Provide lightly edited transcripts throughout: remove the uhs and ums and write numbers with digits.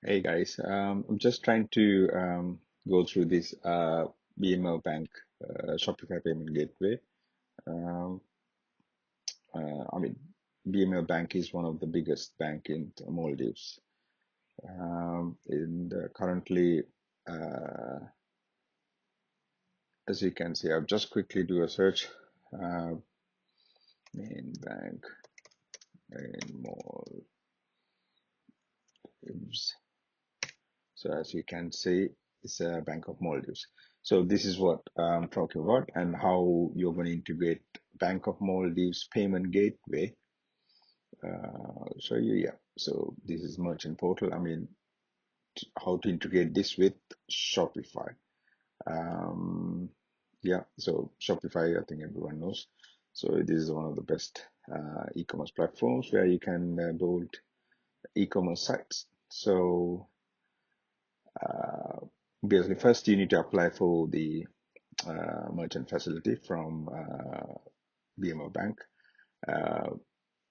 Hey guys, I'm just trying to go through this BML Bank Shopify payment gateway. Um, I mean, BML Bank is one of the biggest bank in the Maldives. Currently, uh, as you can see, I'll just quickly do a search. Uh, Main bank in Maldives. So as you can see, it's a Bank of Maldives. So this is what I'm talking about and how you're going to integrate Bank of Maldives payment gateway. So this is merchant portal. I mean, how to integrate this with Shopify. Um, yeah, so Shopify, I think everyone knows. So this is one of the best e-commerce platforms where you can build e-commerce sites. So basically, first you need to apply for the merchant facility from BMO Bank. Uh,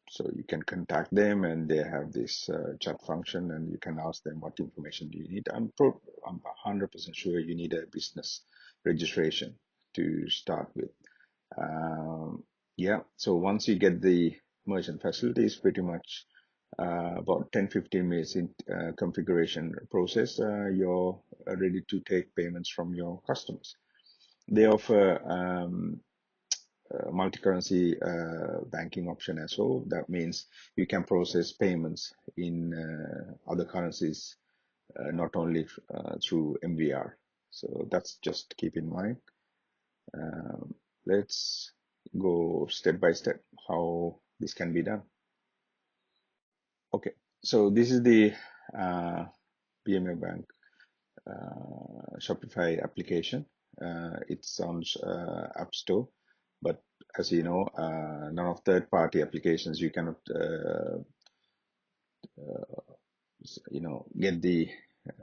so you can contact them and they have this chat function and you can ask them what information do you need. I'm 100% sure you need a business registration to start with. Yeah, so once you get the merchant facility, it's pretty much about 10-15 minutes in configuration process, you're ready to take payments from your customers. They offer multi-currency banking option as well. That means you can process payments in other currencies, not only through MVR. So that's just keep in mind. Let's go step by step how this can be done. Okay, so this is the BML Bank Shopify application. It's on App Store, but as you know, none of third-party applications you cannot, get the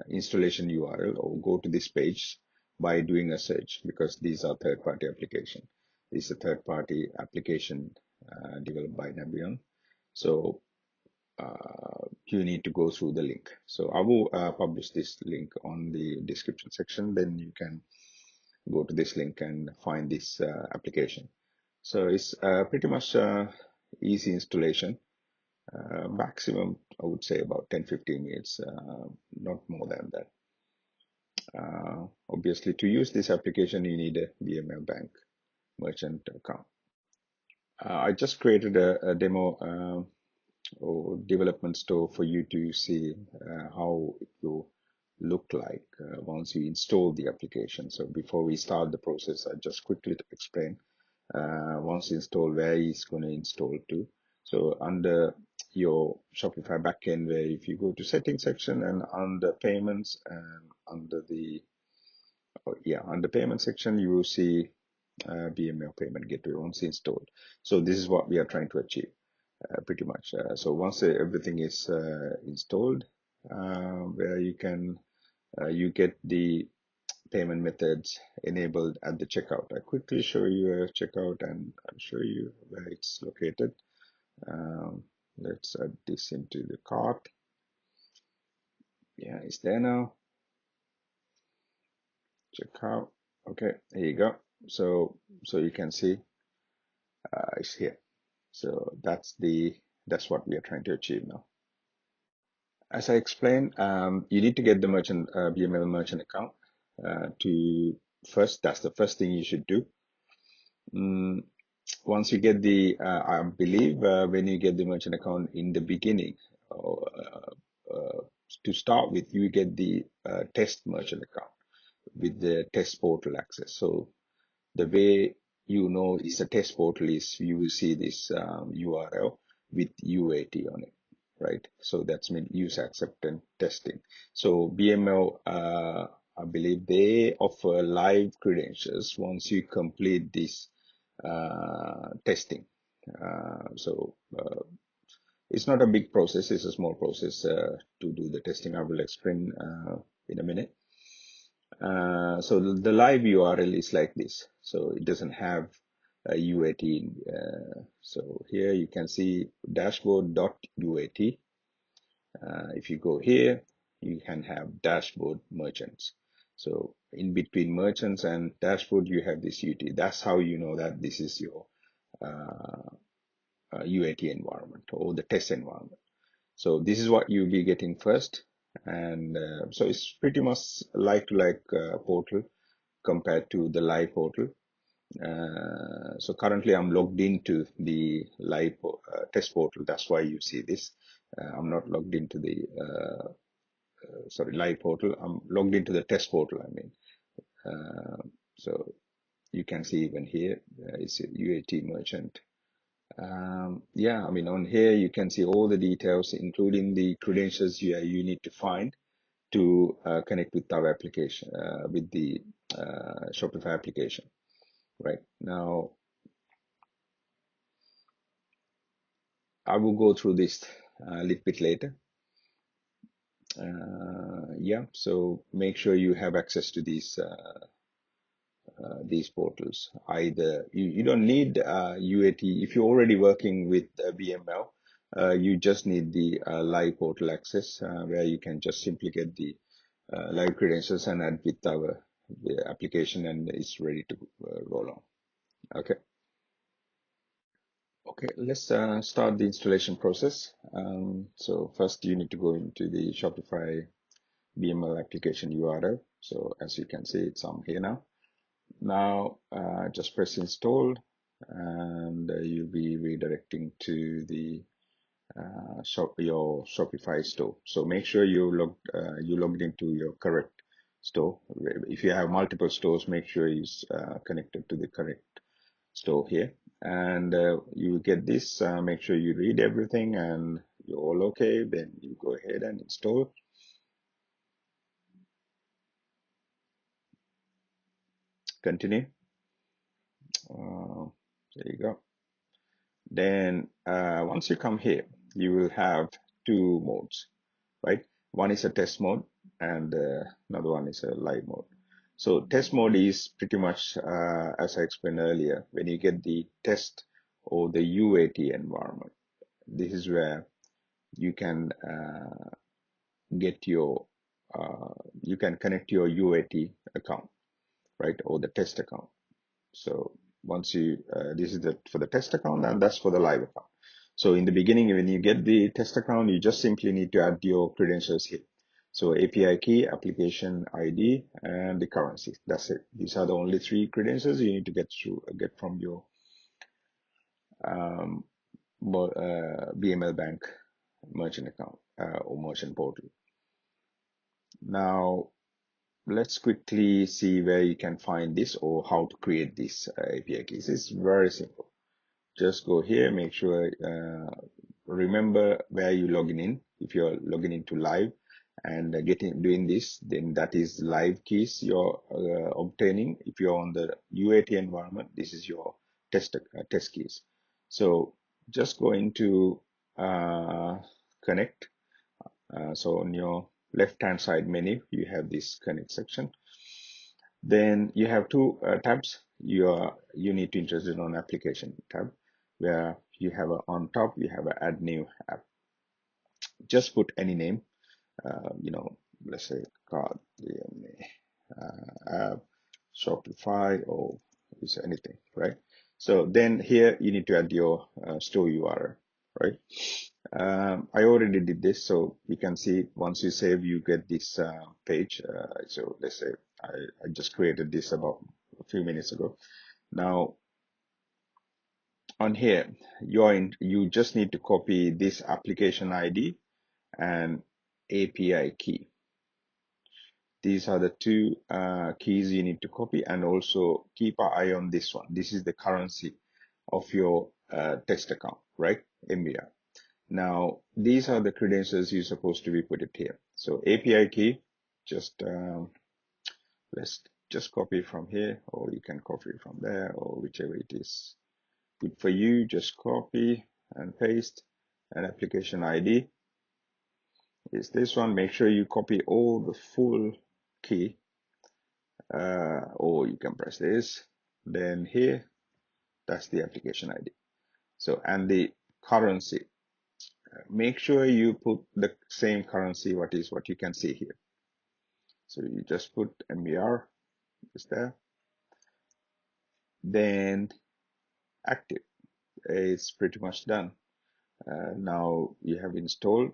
installation URL or go to this page by doing a search because these are third-party application. This is a third-party application developed by Nabion. So you need to go through the link. So I will publish this link on the description section. Then you can go to this link and find this application. So it's pretty much easy installation. Maximum, I would say about 10-15 minutes, not more than that. Obviously, to use this application, you need a BML Bank merchant account. I just created a demo or development store for you to see how it will look like once you install the application. So before we start the process, I just quickly explain once installed where it's going to install to. So under your Shopify backend, where if you go to settings section and under payments and under payment section, you will see BML payment gateway once installed. So this is what we are trying to achieve pretty much. So once everything is installed, where you get the payment methods enabled at the checkout. I quickly show you a checkout and I'll show you where it's located. Let's add this into the cart. Yeah, it's there now. Checkout. Okay, here you go. So you can see it's here. So that's what we are trying to achieve now. As I explained, you need to get the merchant BML merchant account to first. That's the first thing you should do. Once you get the, I believe when you get the merchant account in the beginning, to start with, you get the test merchant account with the test portal access. So the way you know it's a test portal is you will see this URL with UAT on it, right? So that's mean user acceptance testing. So BML, I believe they offer live credentials once you complete this testing. It's not a big process, it's a small process to do the testing. I will explain in a minute. So the live URL is like this. So it doesn't have a UAT. So here you can see dashboard.uat. If you go here, you can have dashboard merchants. So in between merchants and dashboard, you have this UT. That's how you know that this is your uh, UAT environment or the test environment. So this is what you'll be getting first. And so it's pretty much like portal compared to the live portal. So currently I'm logged into the live test portal. That's why you see this. I'm not logged into the live portal. I'm logged into the test portal. I mean, so you can see even here it's a UAT merchant. Yeah, I mean, on here you can see all the details, including the credentials you need to find to connect with our application, with the Shopify application. Right now, I will go through this a little bit later. Yeah, so make sure you have access to these portals. Either you don't need UAT if you're already working with BML. You just need the live portal access where you can just simply get the live credentials and add with our the application, and it's ready to roll on. Okay. Okay, let's start the installation process. So first you need to go into the Shopify BML application URL. So as you can see, it's on here now. Now just press install, and you'll be redirecting to the your Shopify store. So make sure you logged into your correct store. If you have multiple stores, make sure it's connected to the correct store here, and you get this. Make sure you read everything and you're all okay. Then you go ahead and install. Continue. There you go. Then once you come here, you will have two modes, right? One is a test mode, and another one is a live mode. So test mode is pretty much as I explained earlier. When you get the test or the UAT environment, this is where you can get your you can connect your UAT account, right, or the test account. So once you this is the for the test account, and that's for the live account. So in the beginning, when you get the test account, you just simply need to add your credentials here. So API key, application ID, and the currency. That's it. These are the only three credentials you need to get from your um, BML Bank merchant account or merchant portal. Now let's quickly see where you can find this or how to create this API keys. It's very simple. Just go here, make sure, remember where you logging in. If you're logging into live and doing this, then that is live keys you're obtaining. If you're on the UAT environment, this is your test keys. So just go into connect. So on your left hand side menu, you have this connect section. Then you have two tabs. You need to interested on application tab, where you have on top you have a add new app. Just put any name, let's say card app, Shopify, or is anything, right? So then here you need to add your store URL, right? I already did this, so you can see once you save, you get this page. So let's say I just created this about a few minutes ago. Now on here, you just need to copy this application ID and API key. These are the two keys you need to copy, and also keep an eye on this one. This is the currency of your test account, right? MBR. Now, these are the credentials you're supposed to be put it here. So API key, just let's just copy from here, or you can copy from there, or whichever it is good for you. Just copy and paste. And application ID is this one. Make sure you copy all the full key, or you can press this. Then here, that's the application ID. So, and the currency, make sure you put the same currency, what you can see here. So you just put MBR is there, then active. It's pretty much done. Now you have installed.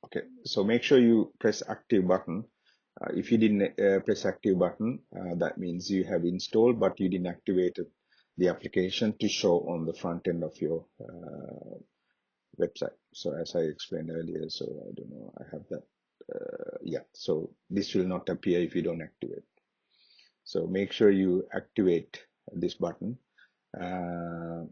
Okay, so make sure you press active button. If you didn't press active button, that means you have installed, but you didn't activate the application to show on the front end of your website. So as I explained earlier, so I don't know, I have that. Yeah, so this will not appear if you don't activate. So make sure you activate this button.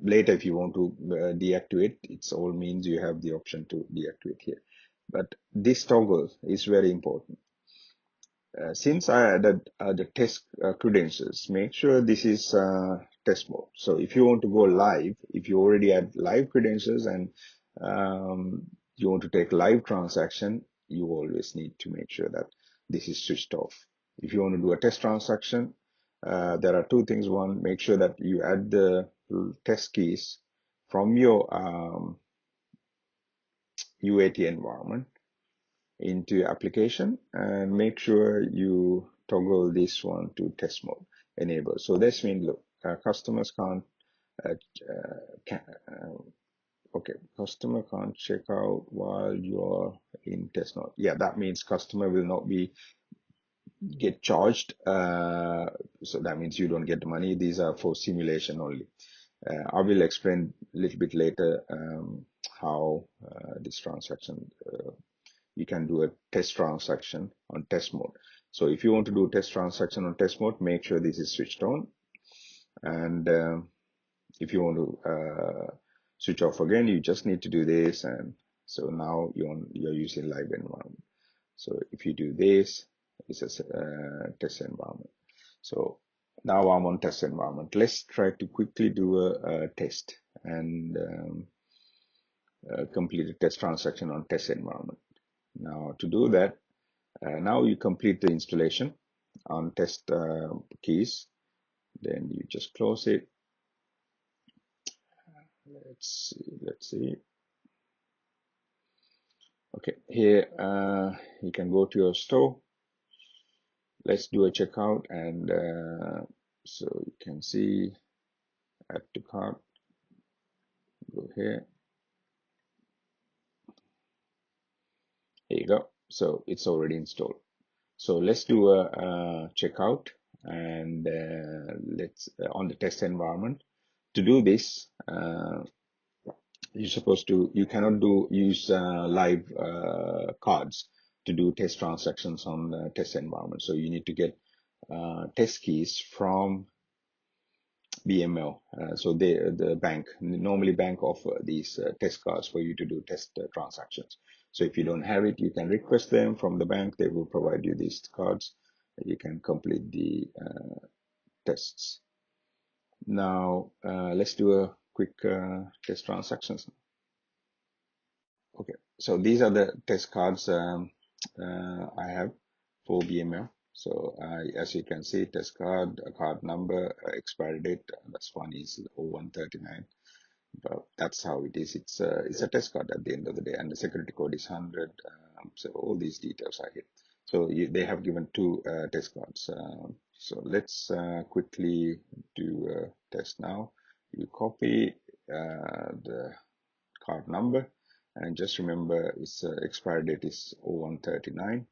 Later, if you want to deactivate, it's all means you have the option to deactivate here. But this toggle is very important. Since I added the test credentials, make sure this is test mode. So if you want to go live, if you already had live credentials and you want to take live transaction, you always need to make sure that this is switched off. If you want to do a test transaction, there are two things. One, make sure that you add the test keys from your UAT environment into application, and make sure you toggle this one to test mode enable. So this means, look, customers can't can, okay, customer can't check out while you're in test mode. Yeah, that means customer will not be get charged. So that means you don't get the money. These are for simulation only. I will explain a little bit later how this transaction you can do a test transaction on test mode. So if you want to do test transaction on test mode, make sure this is switched on. And if you want to switch off again, you just need to do this. And so now you're using live environment. So if you do this, it's a test environment. So now I'm on test environment. Let's try to quickly do a test and complete a test transaction on test environment. Now to do that, now you complete the installation on test keys, then you just close it. Let's see. Okay, here you can go to your store. Let's do a checkout, and so you can see add to cart. Go here. Here you go. So it's already installed. So let's do a checkout, and let's on the test environment. To do this, you cannot use live cards to do test transactions on the test environment. So you need to get test keys from BML. So the bank, normally bank offer these test cards for you to do test transactions. So if you don't have it, you can request them from the bank. They will provide you these cards. You can complete the tests. Now let's do a quick test transactions. Okay, so these are the test cards I have for BML. So as you can see, test card, card number, expiry date, that's one is 0139. But that's how it is. It's a test card at the end of the day, and the security code is 100. So all these details are here. So they have given two test cards. So let's quickly do a test now. You copy the card number, and just remember its expiry date is 0139.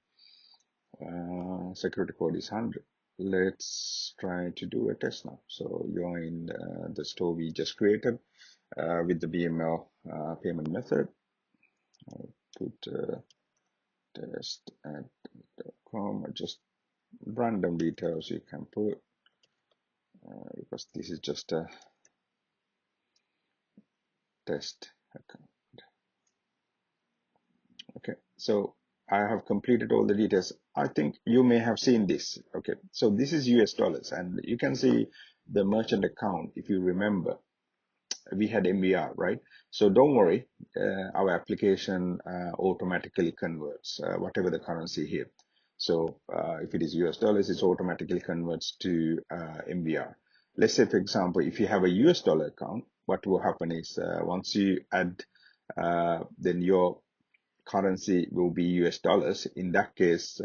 Security code is 100. Let's try to do a test now. So you're in the store we just created with the BML payment method. I'll put test@com, just random details you can put because this is just a test account. Okay, so I have completed all the details. I think you may have seen this. Okay, so this is US dollars, and you can see the merchant account. If you remember, we had MBR, right? So don't worry, our application automatically converts whatever the currency here. So if it is US dollars, it automatically converts to MBR. Let's say, for example, if you have a US dollar account, what will happen is once you add, then your currency will be US dollars. In that case,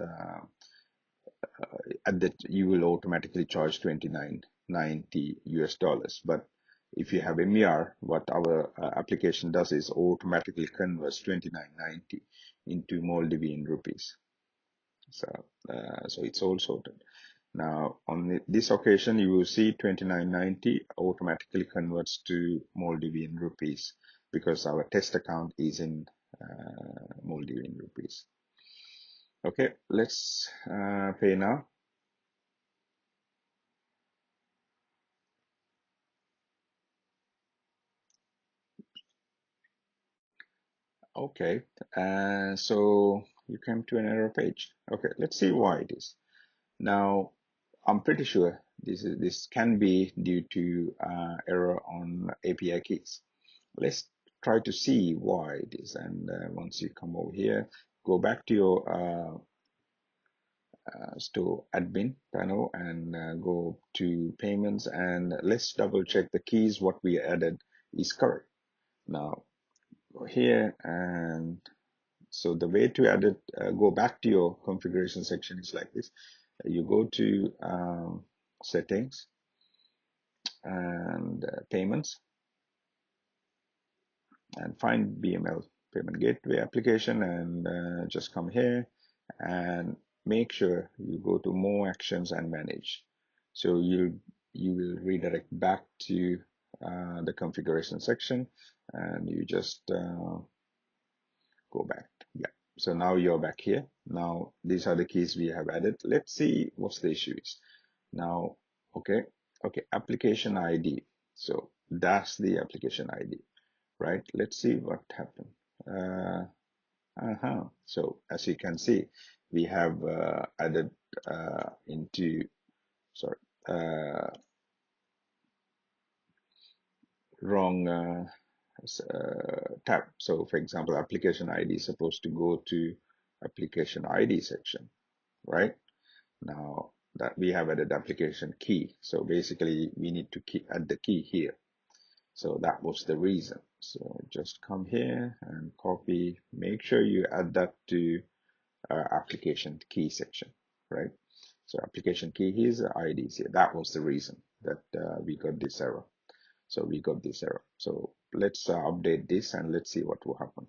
at that you will automatically charge 29.90 US dollars. But if you have MER, what our application does is automatically converts 29.90 into Maldivian rupees. So it's all sorted. Now on this occasion, you will see 29.90 automatically converts to Maldivian rupees because our test account is in Maldivian rupees. Okay, let's pay now. Okay, so you came to an error page. Okay, let's see why it is. Now, I'm pretty sure this can be due to error on API keys. Let's try to see why it is. And once you come over here, go back to your store admin panel and go to payments, and let's double check the keys what we added is correct. Now, go here, and so the way to add it, go back to your configuration section is like this. You go to settings and payments and find BML payment gateway application, and just come here and make sure you go to more actions and manage. So you will redirect back to the configuration section, and you just go back. Yeah, so now you're back here. Now these are the keys we have added. Let's see what's the issue is. Now, okay, application ID. So that's the application ID, right? Let's see what happened. So as you can see, we have added into, sorry, wrong tab. So for example, application ID is supposed to go to application ID section, right? Now that we have added application key. So basically we need to add the key here. So that was the reason. So just come here and copy, make sure you add that to application key section, right? So application key, here's the IDs here. That was the reason that we got this error. So we got this error. So let's update this and let's see what will happen.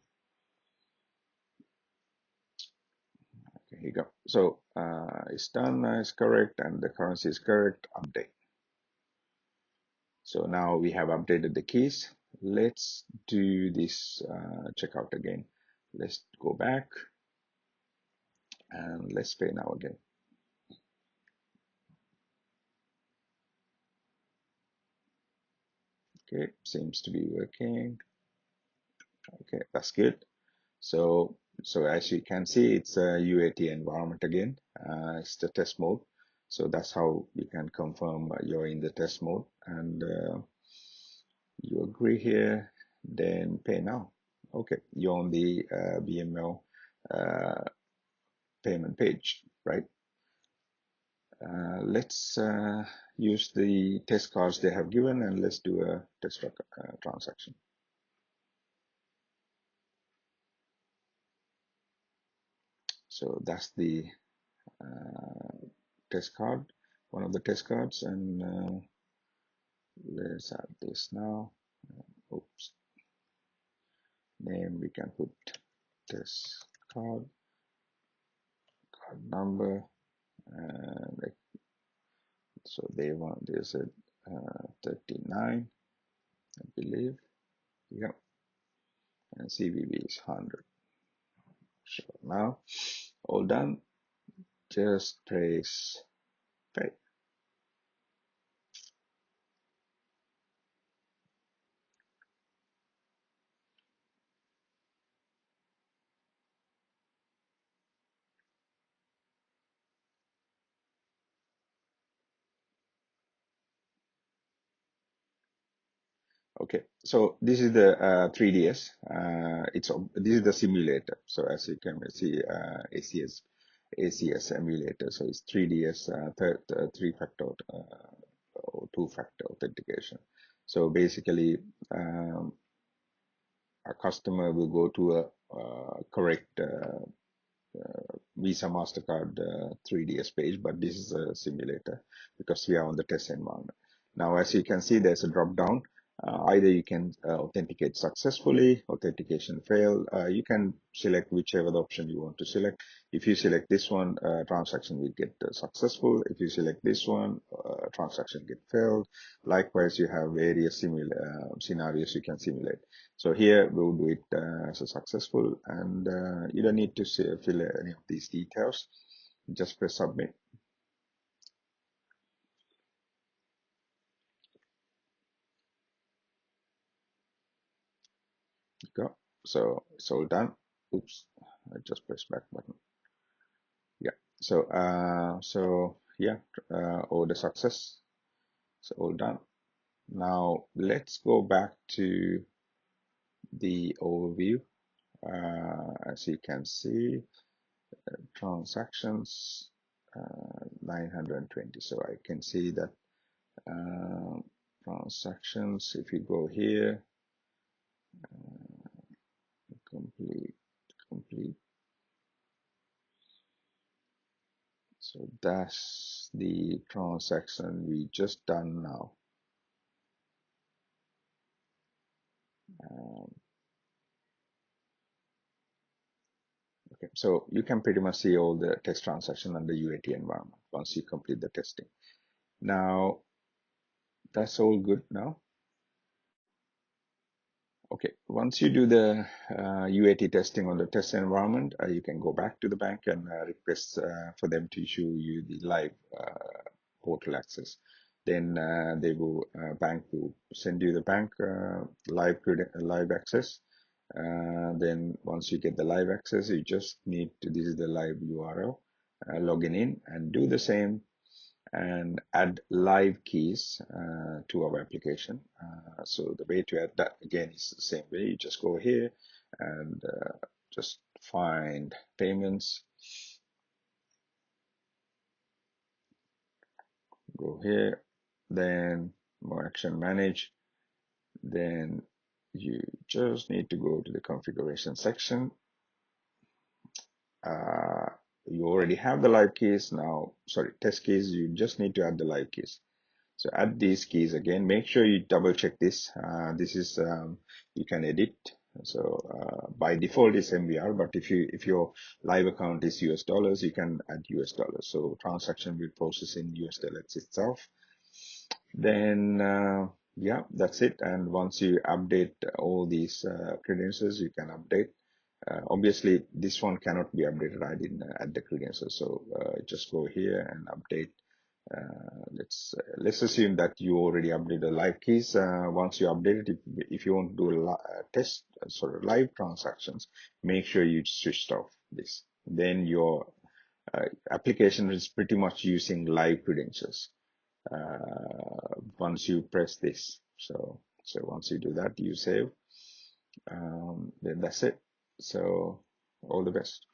Okay, here you go. So it's done, it's correct, and the currency is correct. Update. So now we have updated the keys. Let's do this checkout again. Let's go back and let's pay now again. Okay, seems to be working. Okay, that's good. So as you can see, it's a UAT environment again. It's the test mode. So that's how you can confirm you're in the test mode, and you agree here, then pay now. Okay, you're on the BML payment page, right? Let's use the test cards they have given, and let's do a test transaction. So that's the test card, one of the test cards, and let's add this now. Oops, name we can put test card, card number, and so they want this at 39, I believe. Yeah, and CVV is 100. So now all done. Just press pay. Okay, so this is the 3DS. This is the simulator. So as you can see, ACS emulator. So it's 3DS, three-factor or two-factor authentication. So basically, a customer will go to a correct Visa Mastercard 3DS page, but this is a simulator because we are on the test environment. Now, as you can see, there's a drop down. Either you can authenticate successfully, authentication failed. You can select whichever the option you want to select. If you select this one, transaction will get successful. If you select this one, transaction get failed. Likewise, you have various scenarios you can simulate. So here we'll do it as a successful, and you don't need to fill any of these details. Just press submit. Go. So it's all done. Oops, I just pressed back button. Yeah. So yeah, order success. So all done. Now let's go back to the overview. As you can see, transactions 920. So I can see that transactions. If you go here, complete. So that's the transaction we just done now. Okay, so you can pretty much see all the test transaction under UAT environment once you complete the testing. Now, that's all good now. Okay, once you do the UAT testing on the test environment, you can go back to the bank and request for them to issue you the live portal access. Then bank will send you the bank live access. Then once you get the live access, you just need to, this is the live URL, login in and do the same and add live keys to our application. So the way to add that again is the same way. You just go here and just find payments. Go here, then more action manage. Then you just need to go to the configuration section. You already have the live keys now. Sorry, test keys. You just need to add the live keys. So add these keys again. Make sure you double check this. This is you can edit. So by default is MBR, but if your live account is US dollars, you can add US dollars. So transaction will process in US dollars itself. Then yeah, that's it. And once you update all these credentials, you can update. Obviously, this one cannot be updated. I didn't add the credentials, so just go here and update. Let's assume that you already updated the live keys. Once you update it, if you want to do a test sort of live transactions, make sure you switched off this. Then your application is pretty much using live credentials once you press this. So once you do that, you save. Then that's it. So all the best.